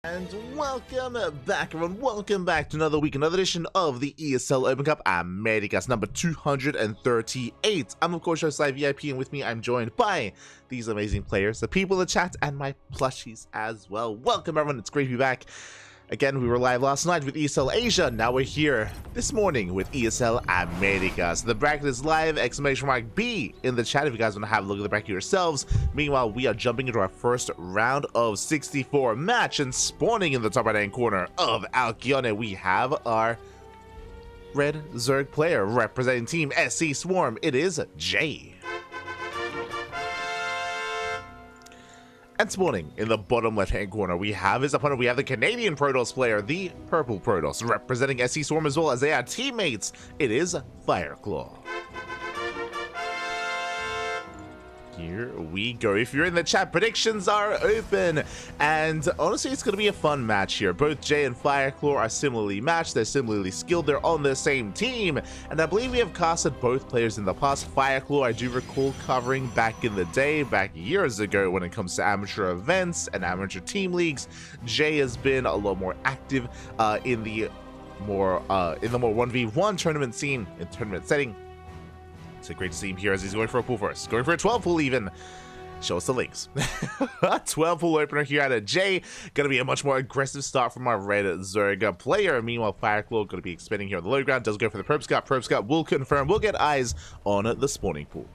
And welcome back, everyone. Welcome back to another week, another edition of the ESL Open Cup Americas, number 238. I'm, of course, your ZvP, and with me, I'm joined by these amazing players, the people in the chat, and my plushies as well. Welcome, everyone. It's great to be back. Again, we were live last night with ESL Asia. Now we're here this morning with ESL Americas. The bracket is live, !B in the chat if you guys want to have a look at the bracket yourselves. Meanwhile, we are jumping into our first round of 64 match, and spawning in the top right-hand corner of Alkione, we have our red Zerg player representing Team SC Swarm. It is Jay. And spawning in the bottom left-hand corner, we have his opponent. We have the Canadian Protoss player, the purple Protoss, representing SC Swarm, as well as they are teammates. It is Fireklaw. Here we go. If you're in the chat, predictions are open, and honestly, it's going to be a fun match here. Both Jay and Fireklaw are similarly matched. They're similarly skilled. They're on the same team, and I believe we have casted both players in the past. Fireklaw, I do recall covering back in the day, back years ago, when it comes to amateur events and amateur team leagues. Jay has been a lot more active in the more 1v1 tournament scene, in tournament setting. So great to see him here as he's going for a pool first. Going for a 12 pool even. Show us the links. 12 pool opener here out of Jay. Gonna be a much more aggressive start from our red Zerg player. Meanwhile, Fireklaw gonna be expanding here on the low ground. Does go for the probe scout. Probe scout will confirm. We'll get eyes on the spawning pool.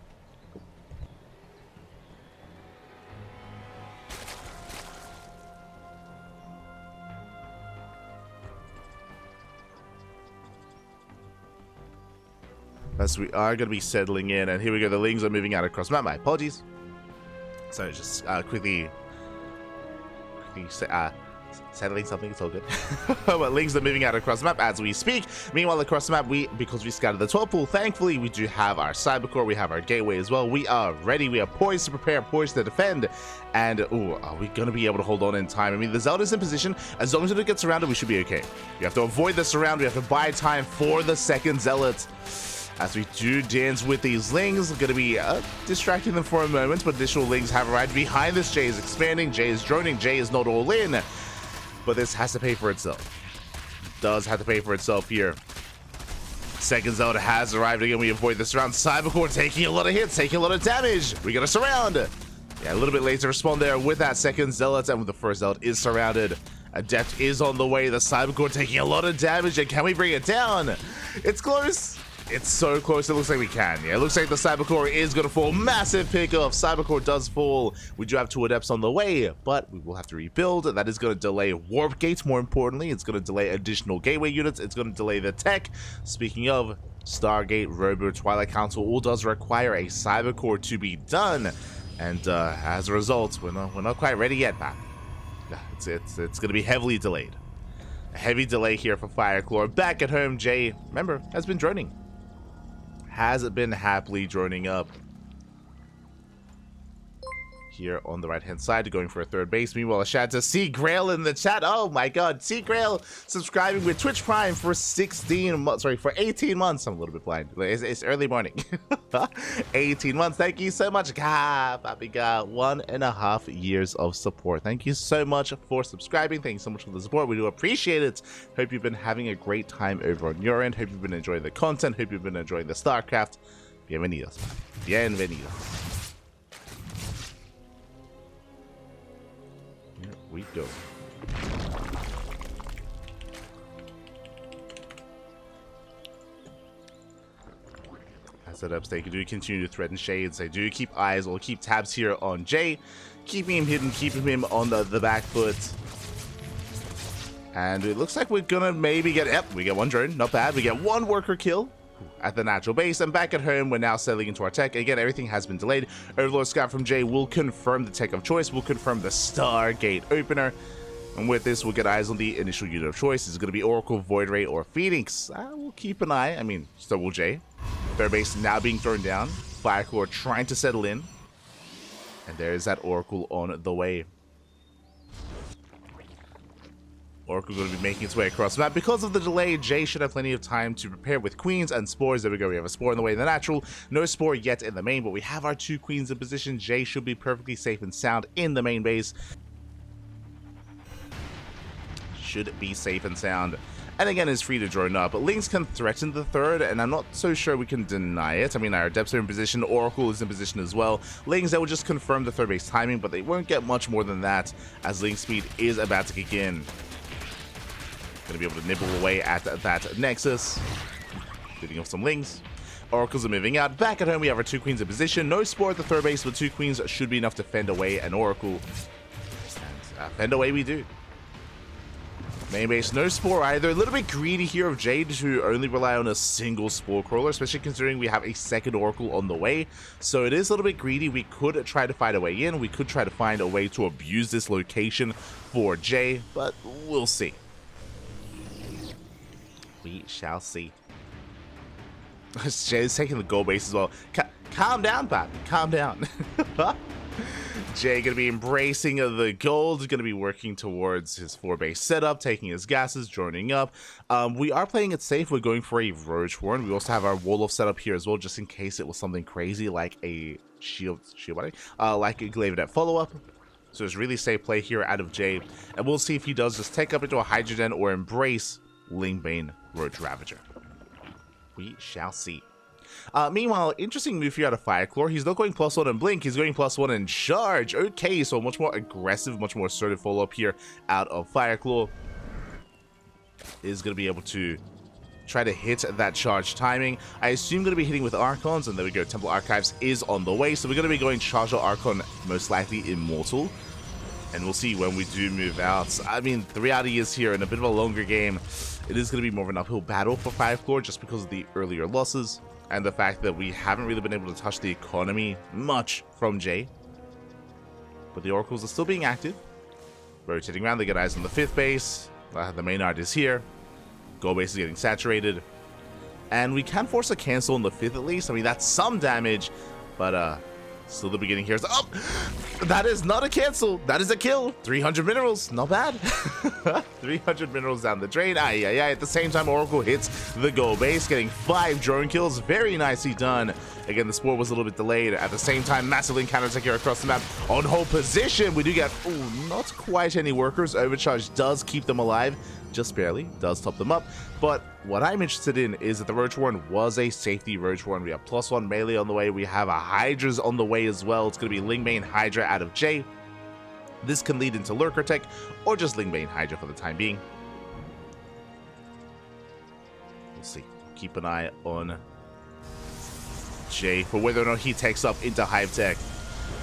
As we are going to be settling in, and here we go. The Lings are moving out across map. My apologies. So just quickly settling something. It's all good. But Lings are moving out across map as we speak. Meanwhile, across the map, because we scouted the 12 pool, thankfully we do have our cybercore. We have our gateway as well. We are ready. We are poised to prepare, poised to defend. And are we going to be able to hold on in time? I mean, the Zelda's in position. As long as it gets surrounded, we should be okay. We have to avoid the surround. We have to buy time for the second Zealot. As we do dance with these Lings, going to be distracting them for a moment, but additional Lings have arrived behind this. Jay is expanding, Jay is droning, Jay is not all in, but this has to pay for itself. It does have to pay for itself here. Second Zelda has arrived again. We avoid the surround. Cybercore taking a lot of hits, taking a lot of damage. We got a surround. Yeah, a little bit late to respond there with that second Zealot, and with the first Zealot is surrounded. Adept is on the way. The Cybercore taking a lot of damage, and can we bring it down? It's close. It's so close, it looks like we can. Yeah, it looks like the Cybercore is going to fall. Massive pickoff. Cybercore does fall. We do have 2 Adepts on the way, but we will have to rebuild. That is going to delay warp gates, more importantly. It's going to delay additional gateway units. It's going to delay the tech. Speaking of, Stargate, Robo, Twilight Council all does require a Cybercore to be done. And as a result, we're not quite ready yet, man. It's going to be heavily delayed. A heavy delay here for Fireklaw. Back at home, Jay, remember, has been droning. Has been happily droning up here on the right hand side, going for a third base. Meanwhile, a shout out to C Grail in the chat. Oh my god, C Grail subscribing with Twitch Prime for 18 months. I'm a little bit blind. It's early morning. 18 months. Thank you so much. Papi got 1.5 years of support. Thank you so much for subscribing. Thank you so much for the support. We do appreciate it. Hope you've been having a great time over on your end. Hope you've been enjoying the content. Hope you've been enjoying the StarCraft. Bienvenidos. Bienvenidos. We go. As setups, they do continue to threaten shades. They do keep eyes or keep tabs here on Jay, keeping him hidden, keeping him on the back foot. And it looks like we're gonna maybe get, yep, we get 1 drone, not bad. We get 1 worker kill at the natural base, and back at home, we're now settling into our tech. Again, everything has been delayed. Overlord Scout from Jay will confirm the tech of choice, will confirm the Stargate opener, and with this, we'll get eyes on the initial unit of choice. It's going to be Oracle, Void Ray, or Phoenix. We'll keep an eye. I mean, so will Jay. Third base now being thrown down. Fireklaw trying to settle in, and there's that Oracle on the way. Oracle going to be making its way across the map. Because of the delay, Jay should have plenty of time to prepare with queens and spores. There we go. We have a spore in the way in the natural. No spore yet in the main, but we have our 2 queens in position. Jay should be perfectly safe and sound in the main base. should be safe and sound. And again, is free to drone up. But Lings can threaten the third, and I'm not so sure we can deny it. I mean, our Depths are in position, Oracle is in position as well. Lings, they will just confirm the third base timing, but they won't get much more than that, as Lings speed is about to kick in. Gonna be able to nibble away at that Nexus. Leading off some Lings. Oracles are moving out. Back at home, we have our 2 Queens in position. No Spore at the third base, but 2 Queens should be enough to fend away an Oracle. And fend away we do. Main base, no Spore either. A little bit greedy here of Jade to only rely on a single Spore crawler, especially considering we have a second Oracle on the way. So it is a little bit greedy. We could try to find a way in. We could try to find a way to abuse this location for Jay, but we'll see. We shall see. Jay's taking the goal base as well. Calm down, Pat. Calm down. Jay gonna be embracing the gold, gonna be working towards his 4-base setup, taking his gases, joining up. We are playing it safe. We're going for a Roach Warren. We also have our Wolof set up here as well, just in case it was something crazy like a shield body, like a Glavedet follow-up. So it's really safe play here out of Jay, and we'll see if he does just take up into a Hydrogen or embrace Lingbane Roach Ravager. We shall see. Meanwhile, interesting move here out of Fireklaw. He's not going +1 in Blink, he's going +1 in Charge. Okay, so much more aggressive, much more assertive follow-up here out of Fireklaw. Is going to be able to try to hit that charge timing. I assume going to be hitting with Archons, and there we go, Temple Archives is on the way. So we're going to be going Charge or Archon, most likely Immortal. And we'll see when we do move out. I mean, the reality is here, in a bit of a longer game, it is going to be more of an uphill battle for Fireklaw just because of the earlier losses and the fact that we haven't really been able to touch the economy much from Jay. But the Oracles are still being active. Rotating around, they get eyes on the 5th base. The main art is here. Goal base is getting saturated. And we can force a cancel on the 5th at least. I mean, that's some damage, but still the beginning here is up. That is not a cancel. That is a kill. 300 minerals. Not bad. 300 minerals down the drain. At the same time, Oracle hits the goal base, getting 5 drone kills. Very nicely done. Again, the Spore was a little bit delayed. At the same time, massively counter-attack here across the map. On hold position, we do get not quite any workers. Overcharge does keep them alive. Just barely. Does top them up. But what I'm interested in is that the Roach Warren was a safety Roach Warren. We have +1 melee on the way. We have a Hydra's on the way as well. It's going to be Lingbane Hydra out of Jay. This can lead into Lurker Tech or just Lingbane Hydra for the time being. We'll see. Keep an eye on Jay for whether or not he takes up into Hive Tech.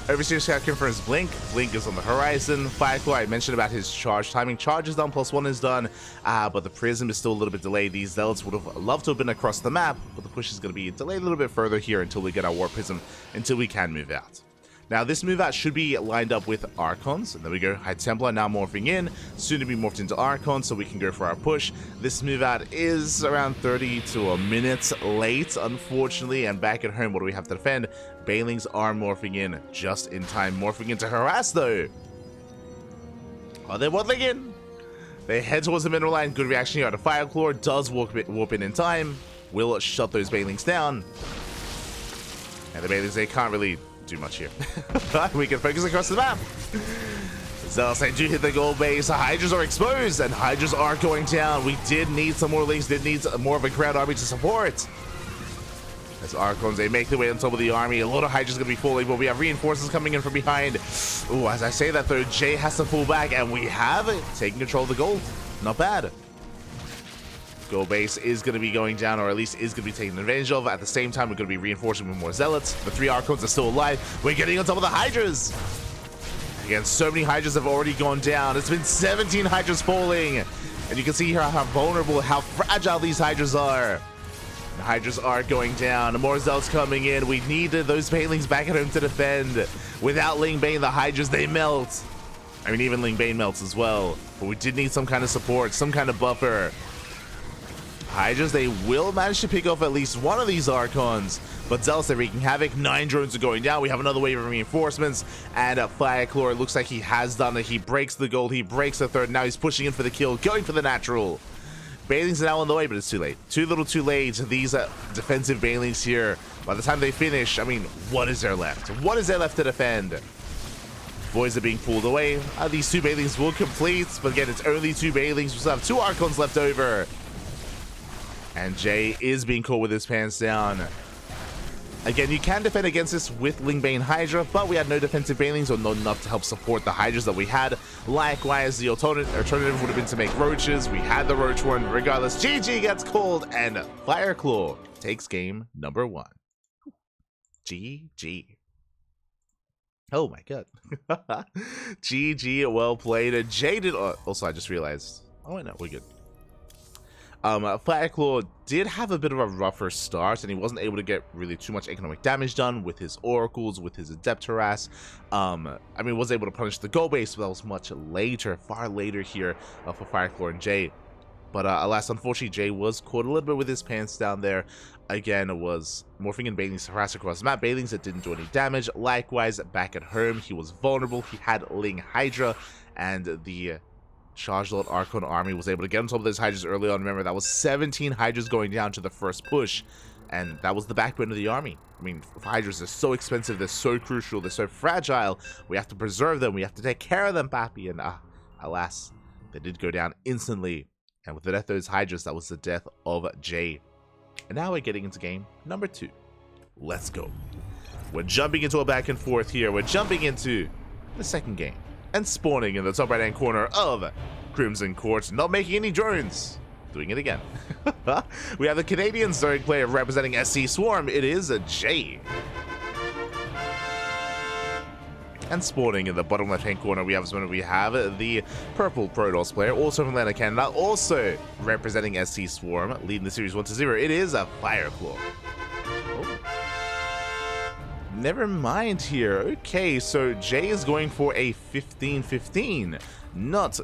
Overseer Scout confirms Blink. Blink is on the horizon. Fireklaw, I mentioned about his charge timing. Charge is done, +1 is done, but the Prism is still a little bit delayed. These Zealots would have loved to have been across the map, but the push is going to be delayed a little bit further here until we get our Warp Prism, until we can move out. Now, this move out should be lined up with Archons, and there we go. High Templar now morphing in, soon to be morphed into Archons, so we can go for our push. This move out is around 30 to a minute late, unfortunately, and back at home, what do we have to defend? Banelings are morphing in just in time, morphing into Harass, though. Are they waddling in? They head towards the mineral line. Good reaction here out of Fireklaw. Does warp in time. Will shut those Banelings down. And the Banelings, they can't really do much here. We can focus across the map. Zealots, they do hit the goal base. Hydras are exposed, and Hydras are going down. We did need some more links, did need more of a crowd army to support. As Archons, they make their way on top of the army. A lot of Hydras going to be falling, but we have reinforcements coming in from behind. Ooh, as I say that though, Jay has to fall back, and we have it. Taking control of the gold. Not bad. Goal base is going to be going down, or at least is going to be taken advantage of. At the same time, we're going to be reinforcing with more Zealots. The 3 Archons are still alive. We're getting on top of the Hydras. Again, so many Hydras have already gone down. It's been 17 Hydras falling. And you can see here how vulnerable, how fragile these Hydras are. The Hydras are going down. More Zealots coming in. We needed those Banelings back at home to defend. Without Lingbane, the Hydras, they melt. I mean, even Lingbane melts as well. But we did need some kind of support, some kind of buffer. Hydras, they will manage to pick off at least one of these Archons, but Zealots, they're wreaking havoc. 9 drones are going down. We have another wave of reinforcements, and Fireklaw, it looks like he has done it. He breaks the gold, he breaks the third. Now he's pushing in for the kill, going for the natural. Banelings are now on the way, but it's too late. Too little too late. These defensive Banelings here, by the time they finish, I mean, what is there left? What is there left to defend? Boys are being pulled away. These 2 Banelings will complete, but again, it's only 2 Banelings. We still have 2 Archons left over. And Jay is being caught with his pants down. Again, you can defend against this with Lingbane Hydra, but we had no defensive Banelings or not enough to help support the Hydras that we had. Likewise, the alternative would have been to make Roaches. We had the Roach one. Regardless, GG gets called, and Fireklaw takes game number 1. GG. Oh my god. GG, well played. Jay did... also, I just realized... oh, wait, no, we're good. Fireklaw did have a bit of a rougher start, and he wasn't able to get really too much economic damage done with his Oracles, with his Adept Harass. I mean, was able to punish the goal base, but that was much later, far later here for Fireklaw and Jay. But alas, unfortunately, Jay was caught a little bit with his pants down there. Again, it was morphing and Banelings to harass across the map. Banelings that didn't do any damage. Likewise, back at home, he was vulnerable. He had Ling Hydra, and the Charge Lord Archon army was able to get on top of those Hydras early on. Remember, that was 17 Hydras going down to the first push, and that was the backbone of the army. I mean, Hydras are so expensive, they're so crucial, they're so fragile. We have to preserve them, we have to take care of them, papi. And alas, they did go down instantly. And with the death of those Hydras, that was the death of Jay. And now we're getting into game number 2. Let's go. We're jumping into a back and forth here. We're jumping into the second game. And spawning in the top right hand corner of Crimson Court, not making any drones. Doing it again. We have the Canadian Zerg player representing SC Swarm. It is a Jay. And spawning in the bottom left hand corner, we have the purple Protoss player, also from Atlantic Canada, also representing SC Swarm, leading the series 1-0. It is a Fireklaw. Oh. Never mind here. Okay, so Jay is going for a 15-15, not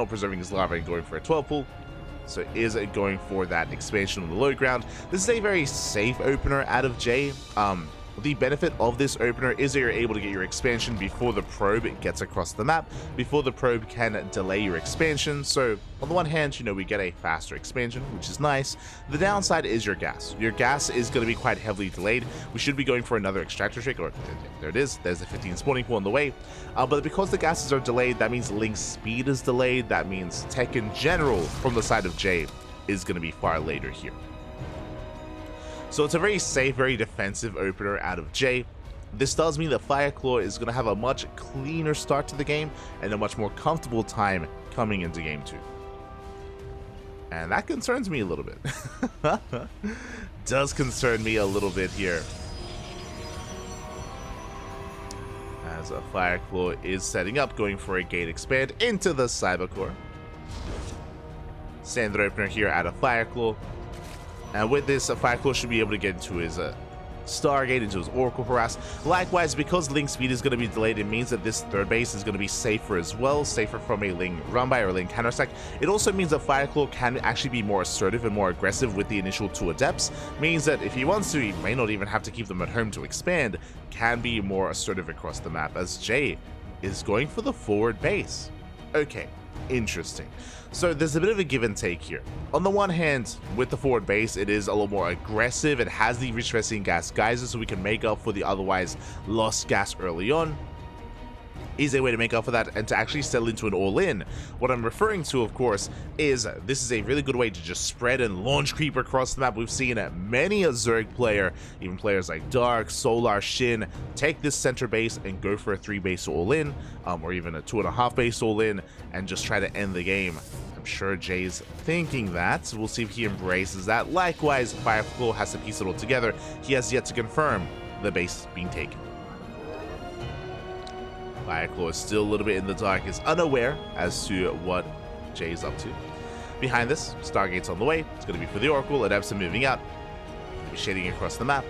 preserving his lava and going for a 12 pull. So is going for that expansion on the low ground. This is a very safe opener out of Jay. The benefit of this opener is that you're able to get your expansion before the probe gets across the map, before the probe can delay your expansion. So on the one hand, you know, we get a faster expansion, which is nice. The downside is your gas. Your gas is going to be quite heavily delayed. We should be going for another extractor trick, or there it is. There's a 15 spawning pool on the way. But because the gases are delayed, that means Link's speed is delayed. That means tech in general from the side of Jay is going to be far later here. So it's a very safe, very defensive opener out of Jay. This does mean that Fireklaw is going to have a much cleaner start to the game and a much more comfortable time coming into game 2. And that concerns me a little bit. Does concern me a little bit here. As a Fireklaw is setting up, going for a gate expand into the Cybercore. Standard opener here out of Fireklaw. And with this, Fireklaw should be able to get into his Stargate, into his Oracle Harass. Likewise, because Link's speed is going to be delayed, it means that this third base is going to be safer as well, safer from a Ling run-by or a Ling counter-attack. It also means that Fireklaw can actually be more assertive and more aggressive with the initial 2 Adepts. Means that if he wants to, he may not even have to keep them at home to expand, can be more assertive across the map, as Jay is going for the forward base. Okay, interesting. So there's a bit of a give and take here. On the one hand, with the forward base, it is a little more aggressive. It has the Restressing Gas Geysers, so we can make up for the otherwise lost gas early on. Is a way to make up for that and to actually settle into an all-in. What I'm referring to, of course, is this is a really good way to just spread and launch creep across the map. We've seen many a Zerg player, even players like Dark, Solar, Shin, take this center base and go for a 3-base all-in, or even a 2.5 base all-in, and just try to end the game. I'm sure Jay's thinking that. We'll see if he embraces that. Likewise, Fireklaw has to piece it all together. He has yet to confirm the base being taken. Fireklaw is still a little bit in the dark, is unaware as to what Jay is up to. Behind this, Stargate's on the way. It's going to be for the Oracle. Adepts are moving out. They'll be shading across the map.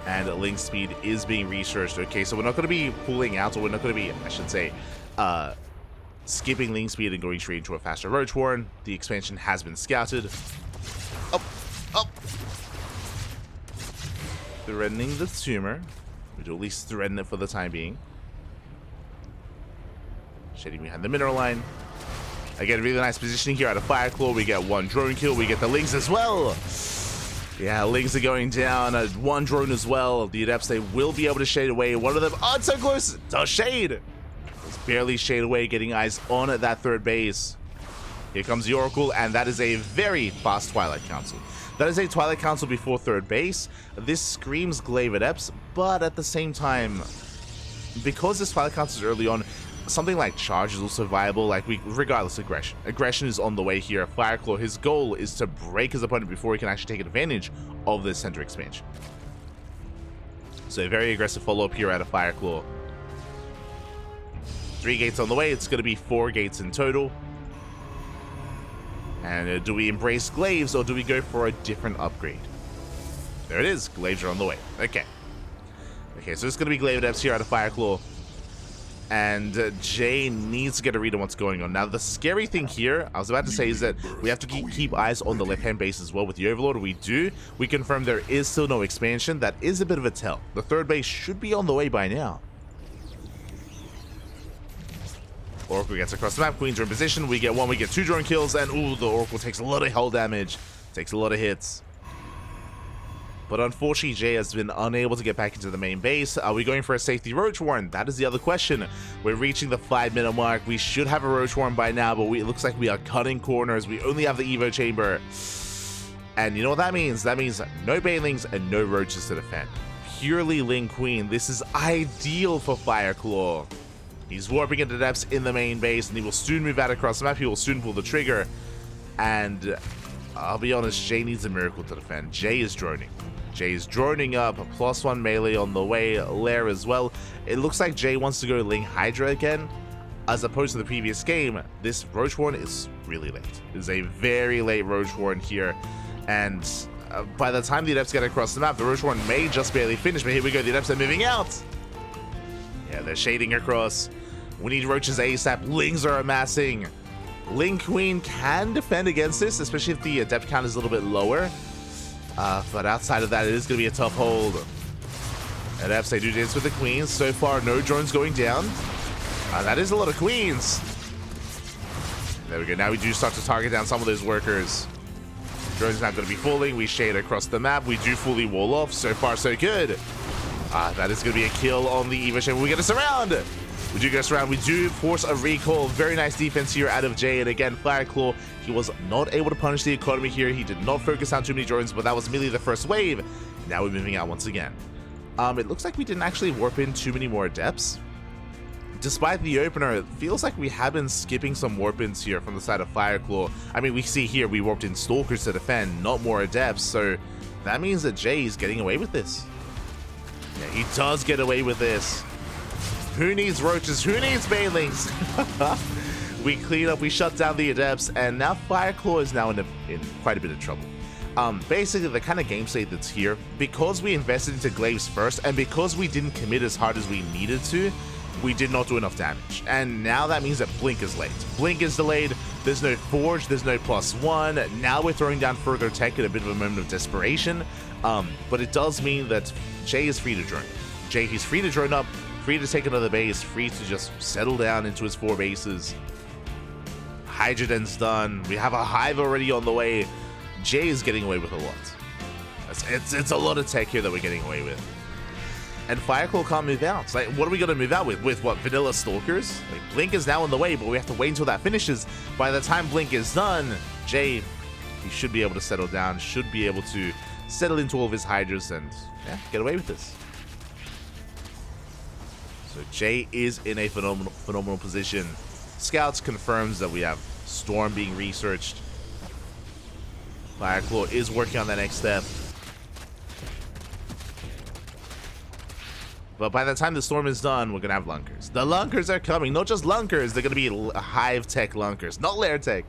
And Link's speed is being researched. Okay, so we're not going to be pulling out, or we're not going to be, I should say, skipping Link's speed and going straight into a faster Roach Warren. The expansion has been scouted. Up, up. Threatening the tumor. We do at least threaten it for the time being. Shading behind the mineral line. Again, really nice positioning here out of Fireklaw. We get 1 drone kill. We get the Lynx as well. Yeah, Lings are going down. One drone as well. The Adepts, they will be able to shade away. One of them, oh, it's so close. Does shade. It's barely shade away, getting eyes on at that third base. Here comes the Oracle, and that is a very fast Twilight Council. That is a Twilight Council before third base. This screams Glaive Adepts, but at the same time, because this Twilight Council is early on, something like Charge is also viable. Like, regardless of aggression. Aggression is on the way here. Fireklaw, his goal is to break his opponent before he can actually take advantage of this center expansion. So a very aggressive follow-up here out of Fireklaw. 3 gates on the way. It's going to be 4 gates in total. And do we embrace Glaives, or do we go for a different upgrade? There it is. Glaives are on the way. Okay. Okay, so it's going to be Glaive Adepts here out of Fireklaw. And Jay needs to get a read on what's going on. Now, the scary thing here, I was about to say, is that we have to keep eyes on the left-hand base as well with the Overlord. We do. We confirm there is still no expansion. That is a bit of a tell. The third base should be on the way by now. Oracle gets across the map. Queens are in position. We get 1, we get 2 drone kills. And, ooh, the Oracle takes a lot of hull damage. Takes a lot of hits. But unfortunately, Jay has been unable to get back into the main base. Are we going for a safety Roach Warren? That is the other question. We're reaching the 5-minute mark. We should have a Roach Warren by now, but it looks like we are cutting corners. We only have the Evo Chamber. And you know what that means? That means no Banelings and no Roaches to defend. Purely Ling Queen. This is ideal for Fireklaw. He's warping into depths in the main base, and he will soon move out across the map. He will soon pull the trigger. And I'll be honest, Jay needs a miracle to defend. Jay is droning. Jay is droning up. A +1 melee on the way. Lair as well. It looks like Jay wants to go Ling Hydra again. As opposed to the previous game, this Roach Warren is really late. It is a very late Roach Warren here. And by the time the Adepts get across the map, the Roach Warren may just barely finish. But here we go. The Adepts are moving out. Yeah, they're shading across. We need Roaches ASAP. Lings are amassing. Ling Queen can defend against this, especially if the Adept count is a little bit lower. But outside of that, it is going to be a tough hold. Adepts, they do dance with the Queens. So far, no drones going down. That is a lot of Queens. There we go. Now we do start to target down some of those workers. Drones not going to be falling. We shade across the map. We do fully wall off. So far, so good. That is going to be a kill on the Evo Chamber. We get a surround. We do get a surround. We do force a recall. Very nice defense here out of Jay. And again, Fireklaw, he was not able to punish the economy here. He did not focus on too many drones, but that was merely the first wave. Now we're moving out once again. It looks like we didn't actually warp in too many more Adepts. Despite the opener, it feels like we have been skipping some warp-ins here from the side of Fireklaw. I mean, we see here we warped in Stalkers to defend, not more Adepts. So that means that Jay is getting away with this. Yeah, he does get away with this. Who needs Roaches? Who needs Banelings? We clean up, we shut down the Adepts, and now Fireklaw is now in quite a bit of trouble. Basically, the kind of game state that's here, because we invested into Glaives first, and because we didn't commit as hard as we needed to, we did not do enough damage. And now that means that Blink is late. Blink is delayed, there's no Forge, there's no +1. Now we're throwing down further tech at a bit of a moment of desperation. But it does mean that Jay is free to drone. Jay, he's free to drone up, free to take another base, free to just settle down into his 4 bases. Hydra Den's done. We have a Hive already on the way. Jay is getting away with a lot. It's a lot of tech here that we're getting away with. And Fireklaw can't move out. Like, what are we going to move out with? With what, vanilla Stalkers? Like, Blink is now on the way, but we have to wait until that finishes. By the time Blink is done, Jay, he should be able to settle down, should be able to settle into all of his Hydras and yeah, get away with this. So Jay is in a phenomenal position. Scouts confirms that we have Storm being researched. Fireklaw is working on that next step. But by the time the Storm is done, we're going to have Lunkers. The Lunkers are coming. Not just Lunkers, they're going to be Hive Tech Lunkers, not Lair Tech,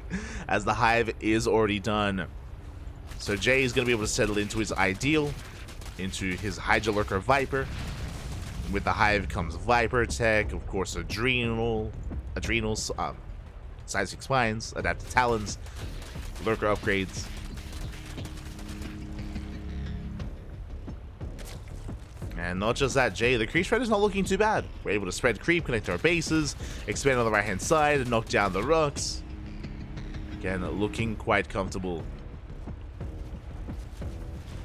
as the Hive is already done. So Jay is going to be able to settle into his ideal, into his Hydra Lurker Viper. With the Hive comes Viper Tech, of course, Adrenals, Seismic Spines, Adaptive Talons, Lurker upgrades. And not just that, Jay, the creep spread is not looking too bad. We're able to spread creep, connect our bases, expand on the right-hand side, and knock down the rooks. Again, looking quite comfortable.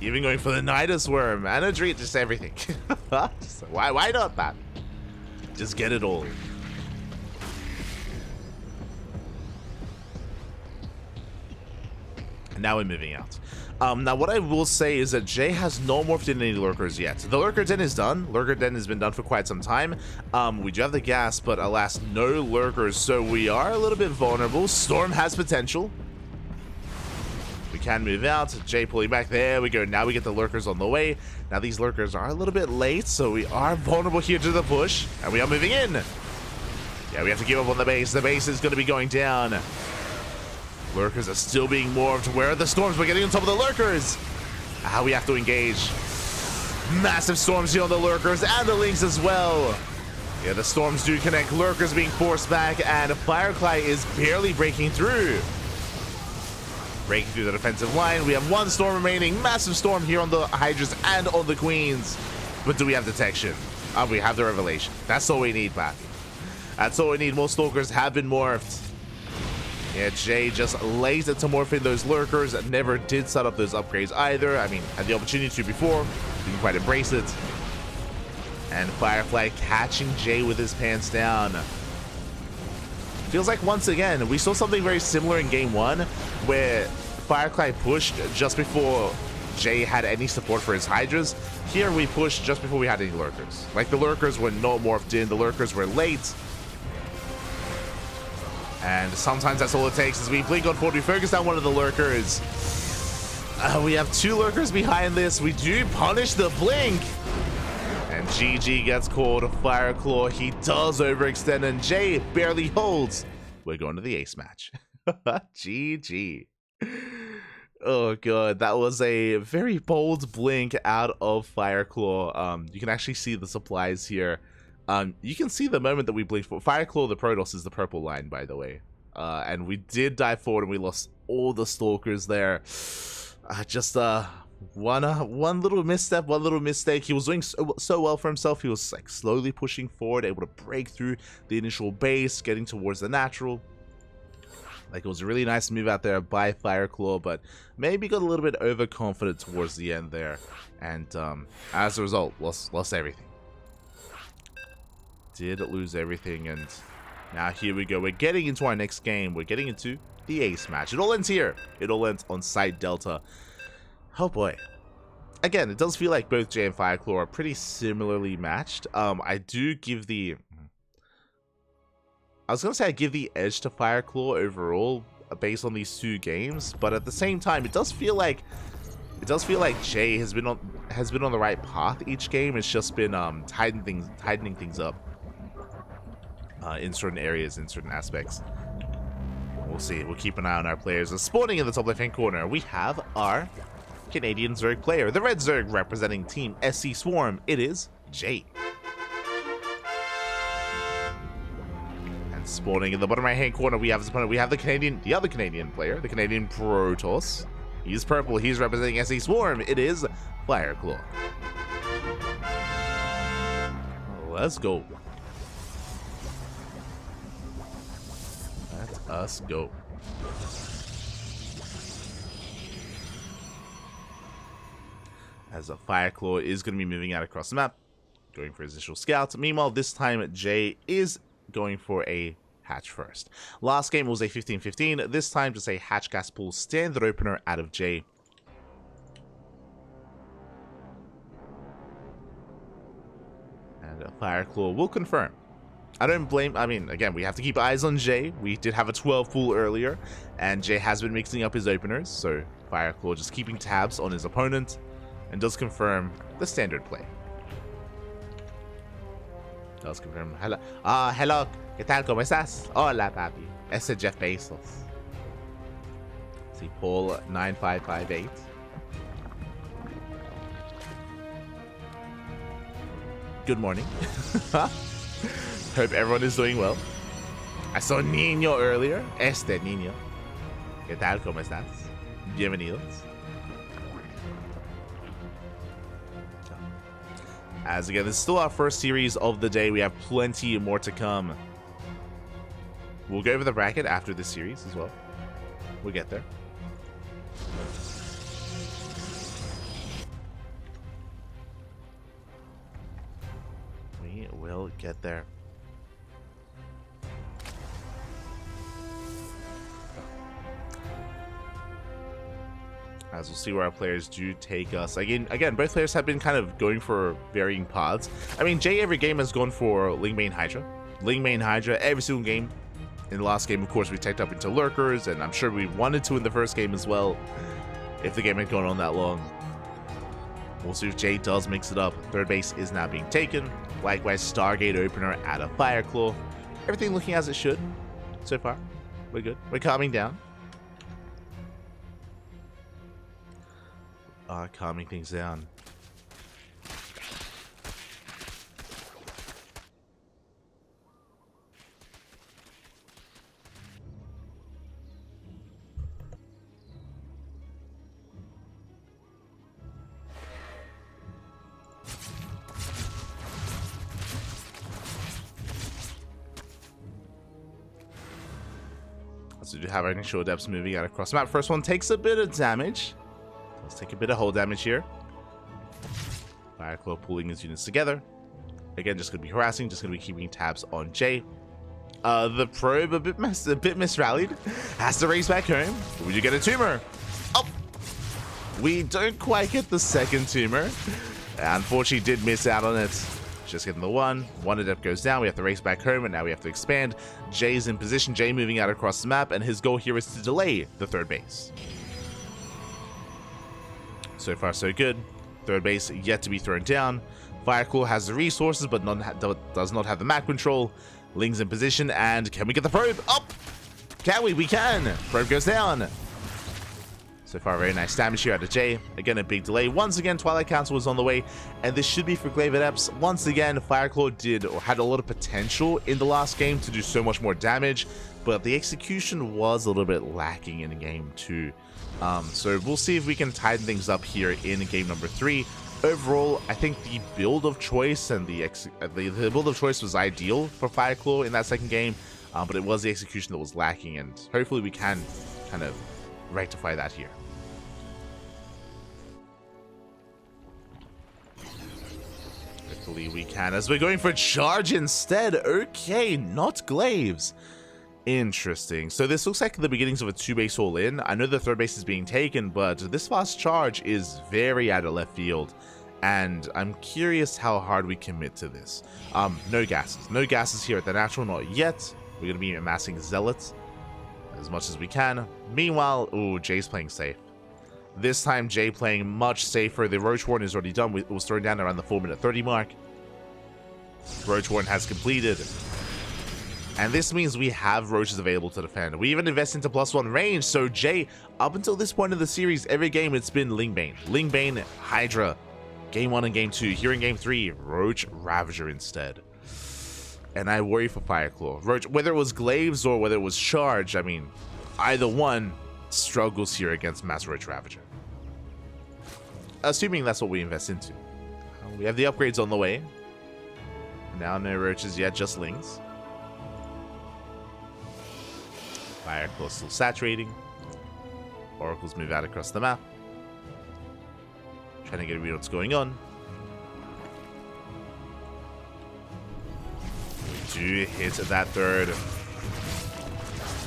Even going for the Nidus Worm and a Dream, just everything. So why not that? Just get it all. And now we're moving out. Now what I will say is that Jay has no morphed in any lurkers yet. The lurker den is done. Lurker den has been done for quite some time. We do have the gas, but alas, no lurkers, so we are a little bit vulnerable. Storm has potential. We can move out. Jay pulling back. There we go. Now we get the lurkers on the way. Now these lurkers are a little bit late, so we are vulnerable here to the push, and we are moving in. Yeah, we have to give up on the base. The base is going to be going down. Lurkers are still being morphed. Where are the storms? We're getting on top of the lurkers. We have to engage. Massive storms here on the lurkers and the lings as well. Yeah, the storms do connect. Lurkers being forced back, and Fireklaw is barely breaking through. Breaking through the defensive line. We have one storm remaining. Massive storm here on the Hydras and on the Queens. But do we have detection? We have the revelation. That's all we need, Pat. That's all we need. Most stalkers have been morphed. Yeah, Jay just lays it to morph in those lurkers. Never did set up those upgrades either. I mean, had the opportunity to before. Didn't quite embrace it. And Fireklaw catching Jay with his pants down. Feels like once again we saw something very similar in game 1 where Fireklaw pushed just before Jay had any support for his Hydras. Here we pushed just before we had any lurkers. Like, the lurkers were not morphed in, the lurkers were late. And sometimes that's all it takes is we blink on forward, we focus down one of the lurkers. We have 2 lurkers behind this. We do punish the blink. And GG gets called. Fireklaw, he does overextend, and Jay barely holds. We're going to the ace match. GG. Oh god, that was a very bold blink out of Fireklaw. You can actually see the supplies here. You can see the moment that we blinked for. Fireklaw, the Protoss, is the purple line, by the way. And we did dive forward, and we lost all the stalkers there. One little misstep, one little mistake. He was doing so well for himself. He was like slowly pushing forward, able to break through the initial base, getting towards the natural. Like, it was a really nice move out there by Fireklaw, but maybe got a little bit overconfident towards the end there, and as a result, lost everything. Did lose everything, and now here we go. We're getting into our next game. We're getting into the ace match. It all ends here. It all ends on Site Delta. Oh boy. Again, it does feel like both Jay and Fireklaw are pretty similarly matched. I do give the... I was going to say I give the edge to Fireklaw overall based on these 2 games, but at the same time, it does feel like Jay has been on the right path each game. It's just been tightening things up in certain areas, in certain aspects. We'll see. We'll keep an eye on our players. Spawning in the top left-hand corner, we have our Canadian Zerg player, the Red Zerg representing Team SC Swarm. It is Jay. And spawning in the bottom right-hand corner, we have his opponent. We have the other Canadian player, the Canadian Protoss. He's purple. He's representing SC Swarm. It is Fireklaw. Let's go. Let us go. As a Fireklaw is going to be moving out across the map, going for his initial scouts. Meanwhile, this time Jay is going for a hatch first. Last game was a 15-15. This time, just a hatch gas pool standard opener out of Jay. And Fireklaw will confirm. I don't blame... I mean, again, we have to keep eyes on Jay. We did have a 12 pool earlier, and Jay has been mixing up his openers, so Fireklaw just keeping tabs on his opponent, and does confirm the standard play. Does confirm. Hello. Hello. ¿Qué tal? ¿Cómo estás? Hola, papi. Ese Jeff Bezos. See, Paul 9558. Good morning. Hope everyone is doing well. I saw Niño earlier. Este Niño. ¿Qué tal? ¿Cómo estás? Bienvenidos. As again, this is still our first series of the day. We have plenty more to come. We'll go over the bracket after this series as well. We'll get there. will get there. As we'll see where our players do take us. Again, both players have been kind of going for varying paths. I mean, Jay every game has gone for Ling main Hydra. Ling main Hydra every single game. In the last game, of course, we teched up into Lurkers, and I'm sure we wanted to in the first game as well, if the game had gone on that long. We'll see if Jay does mix it up. Third base is now being taken. Likewise, Stargate opener at a Fireklaw. Everything looking as it should so far. We're good. We're calming down. Calming things down. So we do have our initial adepts moving out across the map. First one takes a bit of damage. Let's take a bit of hull damage here. Fireklaw pulling his units together. Again, just going to be harassing, just going to be keeping tabs on Jay. The probe a bit misrallied. Has to race back home. We do get a tumor. Oh! We don't quite get the second tumor. Unfortunately, did miss out on it. Just getting the one. One adept goes down. We have to race back home, and now we have to expand. Jay's in position. Jay moving out across the map, and his goal here is to delay the third base. So far, so good. Third base yet to be thrown down. Fireklaw has the resources, but does not have the map control. Ling's in position, and can we get the probe? Up! Can we? We can! Probe goes down. So far, very nice damage here out of Jay. Again, a big delay. Once again, Twilight Council was on the way, and this should be for Glaive Adepts. Once again, Fireklaw had a lot of potential in the last game to do so much more damage, but the execution was a little bit lacking in game 2. So we'll see if we can tighten things up here in game number 3. Overall, I think the build of choice and the build of choice was ideal for Fireklaw in that second game, but it was the execution that was lacking, and hopefully we can kind of rectify that here. Hopefully we can, as we're going for charge instead. Okay, not glaives. Interesting. So this looks like the beginnings of a 2-base all-in. I know the third base is being taken, but this fast charge is very out of left field, and I'm curious how hard we commit to this. No gases. No gases here at the natural, not yet. We're going to be amassing zealots as much as we can. Meanwhile, ooh, Jay's playing safe. This time, Jay playing much safer. The Roach Warden is already done. It was thrown down around the 4-minute 30 mark. Roach Warden has completed. And this means we have Roaches available to defend. We even invest into +1 range. So Jay, up until this point in the series, every game it's been Lingbane. Lingbane, Hydra. Game 1 and Game 2. Here in Game 3, Roach Ravager instead. And I worry for Fireklaw. Roach, whether it was Glaives or whether it was Charge, I mean, either one struggles here against Mass Roach Ravager. Assuming that's what we invest into. We have the upgrades on the way. Now no Roaches yet, just Lings. Fireklaw still saturating. Oracles move out across the map. Trying to get a read what's going on. We do hit that third.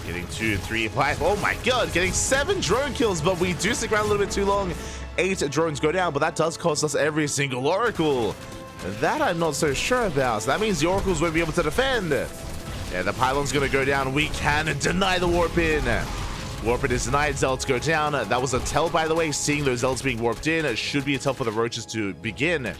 Getting 2, 3, 5. Oh my god, getting 7 drone kills, but we do stick around a little bit too long. 8 drones go down, but that does cost us every single Oracle. That I'm not so sure about. So that means the Oracles won't be able to defend. Yeah, the pylon's gonna go down. We can deny the warp in. Warp in is denied. Zealots go down. That was a tell, by the way. Seeing those Zealots being warped in, it should be a tell for the Roaches to begin.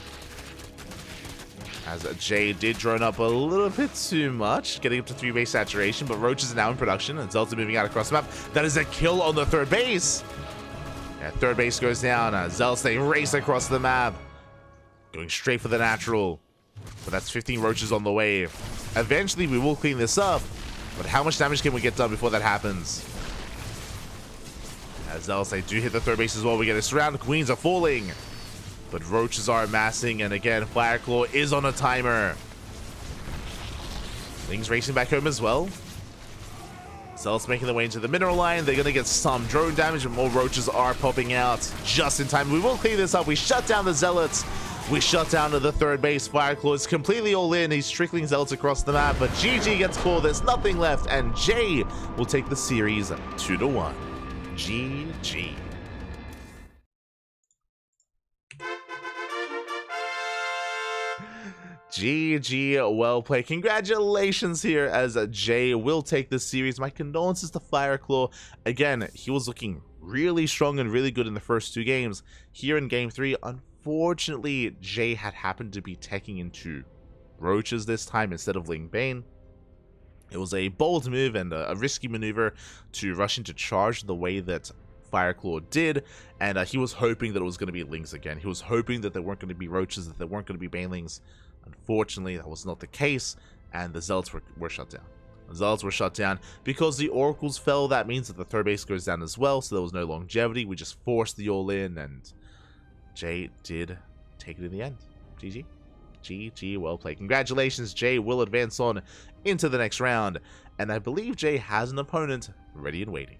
As Jay did drone up a little bit too much, getting up to 3 base saturation, but Roaches are now in production, and Zealots are moving out across the map. That is a kill on the third base. Yeah, third base goes down. Zealots, they race across the map, going straight for the natural. But that's 15 Roaches on the way. Eventually, we will clean this up, but how much damage can we get done before that happens? As Zealots, they do hit the third base as well. We get a surround. Queens are falling. But Roaches are amassing, and again, Fireklaw is on a timer. Ling's racing back home as well. Zealots making their way into the mineral line. They're going to get some drone damage, and more Roaches are popping out just in time. We will clean this up. We shut down the Zealots. We shut down to the third base. Fireklaw is completely all in. He's trickling Zealots across the map, but GG gets called. There's nothing left, and Jay will take the series 2-1. GG. GG, well played. Congratulations here as Jay will take this series. My condolences to Fireklaw. Again, he was looking really strong and really good in the first 2 games. Here in game 3, unfortunately, Jay had happened to be taking into Roaches this time instead of Ling Bane. It was a bold move and a risky maneuver to rush into charge the way that Fireklaw did, and he was hoping that it was going to be Lings again. He was hoping that there weren't going to be Roaches, that there weren't going to be Banelings. Unfortunately, that was not the case, and the Zealots were shut down. The Zealots were shut down because the Oracles fell. That means that the third base goes down as well, so there was no longevity. We just forced the all-in, and Jay did take it in the end. GG. GG, well played. Congratulations, Jay will advance on into the next round, and I believe Jay has an opponent ready and waiting.